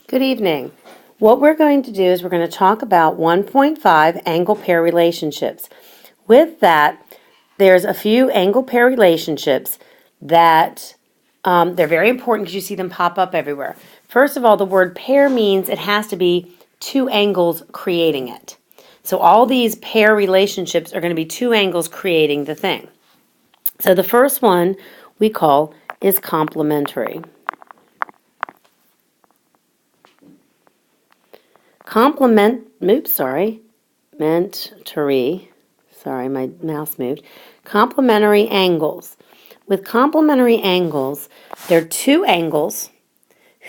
Good evening. What we're going to do is we're going to talk about 1.5 angle pair relationships. With that, there's a few angle pair relationships that they're very important because you see them pop up everywhere. First of all, the word pair means it has to be two angles creating it. So all these pair relationships are going to be two angles creating the thing. So the first one we call is complementary. Complementary, sorry, my mouse moved. Complementary angles. With complementary angles, they're two angles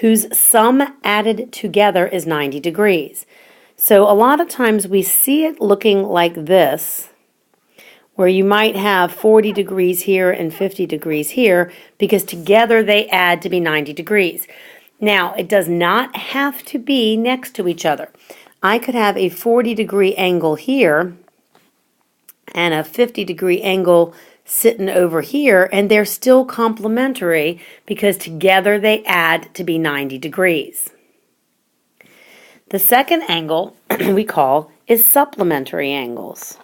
whose sum added together is 90 degrees. So a lot of times we see it looking like this, where you might have 40 degrees here and 50 degrees here, because together they add to be 90 degrees. Now, it does not have to be next to each other. I could have a 40-degree angle here and a 50-degree angle sitting over here, and they're still complementary because together they add to be 90 degrees. The second angle we call is supplementary angles.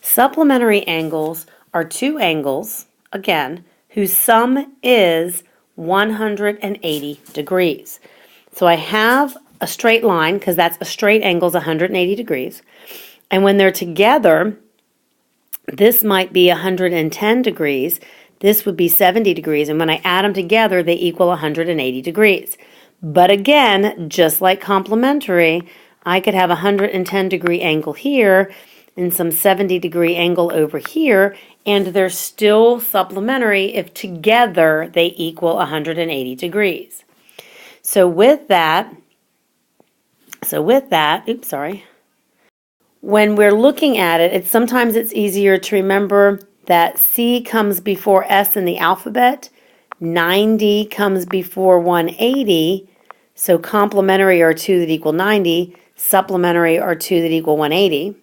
Supplementary angles are two angles, again, whose sum is 180 degrees. So I have a straight line, because that's a straight angle is 180 degrees. And when they're together, this might be 110 degrees. This would be 70 degrees. And when I add them together, they equal 180 degrees. But again, just like complementary, I could have a 110 degree angle here and some 70 degree angle over here, and they're still supplementary if together they equal 180 degrees. So with that, when we're looking at it, sometimes it's easier to remember that C comes before S in the alphabet, 90 comes before 180, so complementary are two that equal 90, supplementary are two that equal 180.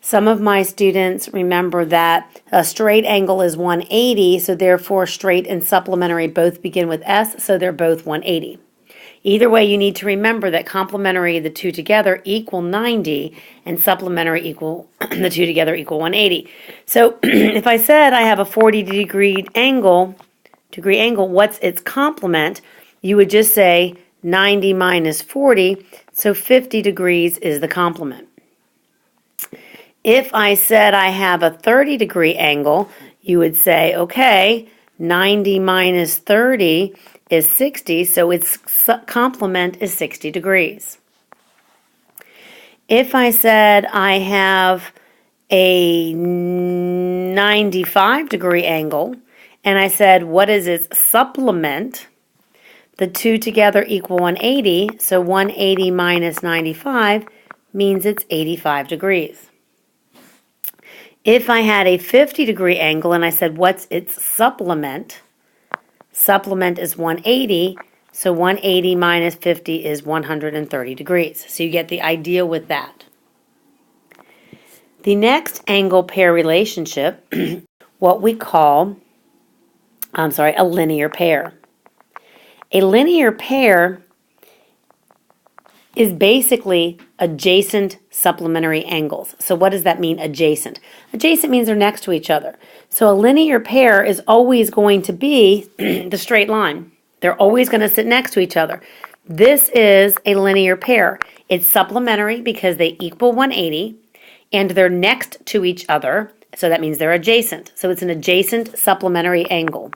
Some of my students remember that a straight angle is 180, so therefore straight and supplementary both begin with S, so they're both 180. Either way, you need to remember that complementary, the two together, equal 90, and supplementary equal the two together equal 180. So if I said I have a 40-degree angle, what's its complement? You would just say 90 minus 40, so 50 degrees is the complement. If I said I have a 30-degree angle, you would say, okay, 90 minus 30 is 60, so its complement is 60 degrees. If I said I have a 95-degree angle, and I said, what is its supplement? The two together equal 180, so 180 minus 95 means it's 85 degrees. If I had a 50-degree angle and I said, what's its supplement? Supplement is 180, so 180 minus 50 is 130 degrees. So you get the idea with that. The next angle pair relationship, what we call, a linear pair. A linear pair is basically adjacent supplementary angles. So what does that mean, adjacent? Adjacent means they're next to each other. So a linear pair is always going to be the straight line. They're always going to sit next to each other. This is a linear pair. It's supplementary because they equal 180, and they're next to each other, so that means they're adjacent. So it's an adjacent supplementary angle.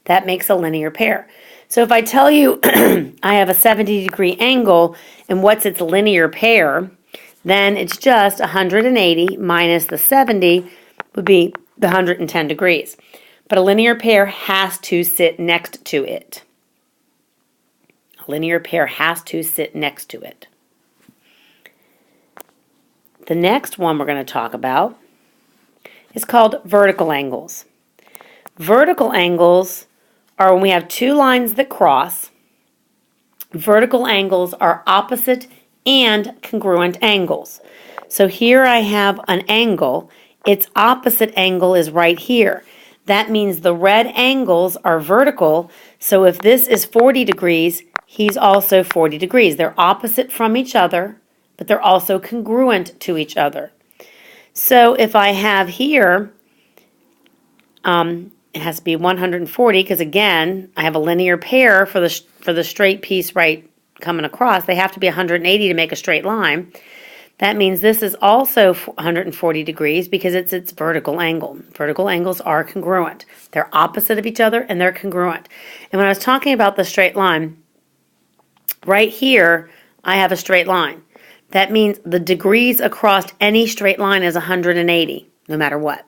That makes a linear pair. So if I tell you I have a 70-degree angle and what's its linear pair, then it's just 180 minus the 70 would be the 110 degrees. But a linear pair has to sit next to it. A linear pair has to sit next to it. The next one we're going to talk about is called vertical angles. Vertical angles are when we have two lines that cross, vertical angles are opposite and congruent angles. So here I have an angle. Its opposite angle is right here. That means the red angles are vertical. So if this is 40 degrees, he's also 40 degrees. They're opposite from each other, but they're also congruent to each other. So if I have here, it has to be 140 because, again, I have a linear pair for the straight piece right coming across. They have to be 180 to make a straight line. That means this is also 140 degrees because it's its vertical angle. Vertical angles are congruent. They're opposite of each other and they're congruent. And when I was talking about the straight line, right here I have a straight line. That means the degrees across any straight line is 180, no matter what.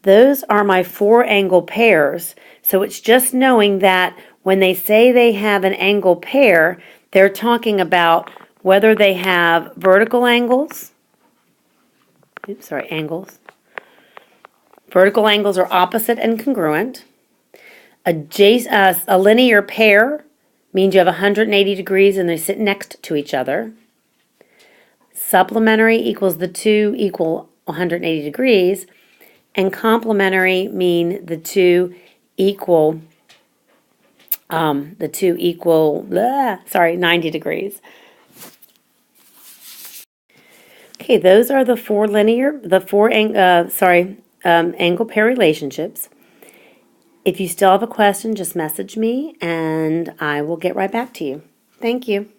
Those are my 4-angle pairs. So it's just knowing that when they say they have an angle pair, they're talking about whether they have vertical angles. Angles. Vertical angles are opposite and congruent. A linear pair means you have 180 degrees and they sit next to each other. Supplementary equals the two equal 180 degrees. And complementary mean the two equal 90 degrees. Okay, those are the angle pair relationships. If you still have a question, just message me and I will get right back to you. Thank you.